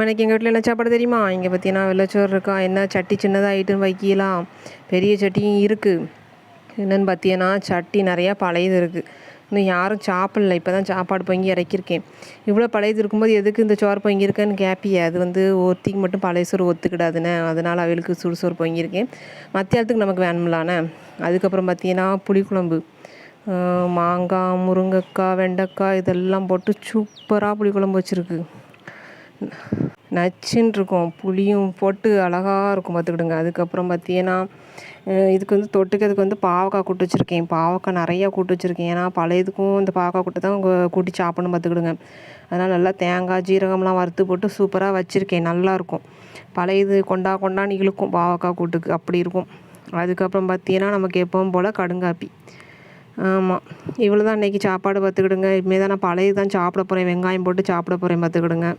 இன்னைக்கு எங்கள் வீட்டில் என்ன சாப்பாடு தெரியுமா? இங்கே பார்த்தீங்கன்னா வெள்ளச்சோறு இருக்கா, என்ன சட்டி சின்னதாக ஆகிட்டுன்னு வைக்கலாம், பெரிய சட்டியும் இருக்குது. என்னென்னு பார்த்தீங்கன்னா சட்டி நிறையா பழையது இருக்குது, இன்னும் யாரும் சாப்பிடல. இப்போ தான் சாப்பாடு பொங்கி இறக்கியிருக்கேன். இவ்வளோ பழையது இருக்கும்போது எதுக்கு இந்த சோறு பொங்கியிருக்கேன்னு கேட்பியே. அது வந்து ஒருத்திக்கு மட்டும் பழைய சோறு ஒத்துக்கிடாதுன்னு, அதனால் அவளுக்கு சுடுசோறு பொங்கியிருக்கேன். மத்தியானத்துக்கு நமக்கு வேணும்லானே. அதுக்கப்புறம் பார்த்தீங்கன்னா புளிக்குழம்பு, மாங்காய், முருங்கைக்காய், வெண்டைக்காய் இதெல்லாம் போட்டு சூப்பராக புளிக்குழம்பு வச்சுருக்கு. நச்சுன்னு இருக்கும், புளியும் போட்டு அழகாக இருக்கும் பார்த்துக்கிடுங்க. அதுக்கப்புறம் பார்த்தீங்கன்னா இதுக்கு வந்து தொட்டுக்கிறதுக்கு வந்து பாவக்காய் கூட்டு வச்சுருக்கேன். பாவக்காய் நிறையா கூட்டு வச்சுருக்கேன், ஏன்னா பழையதுக்கும் இந்த பாவக்காய் கூட்டு தான் கூட்டி சாப்பிடணும் பார்த்துக்கிடுங்க. அதனால் நல்லா தேங்காய் ஜீரகம்லாம் வறுத்து போட்டு சூப்பராக வச்சுருக்கேன், நல்லாயிருக்கும். பழையது கொண்டான்னு இழுக்கும் பாவக்காய் கூட்டுக்கு, அப்படி இருக்கும். அதுக்கப்புறம் பார்த்தீங்கன்னா நமக்கு எப்பவும் போல் கடுங்காப்பி. ஆமாம், இவ்வளோ தான் இன்றைக்கி சாப்பாடு பார்த்துக்கிடுங்க. இனிமேல் தான் நான் பழையது தான் சாப்பிட போகிறேன், வெங்காயம் போட்டு சாப்பிட போகிறேன் பார்த்துக்கிடுங்க.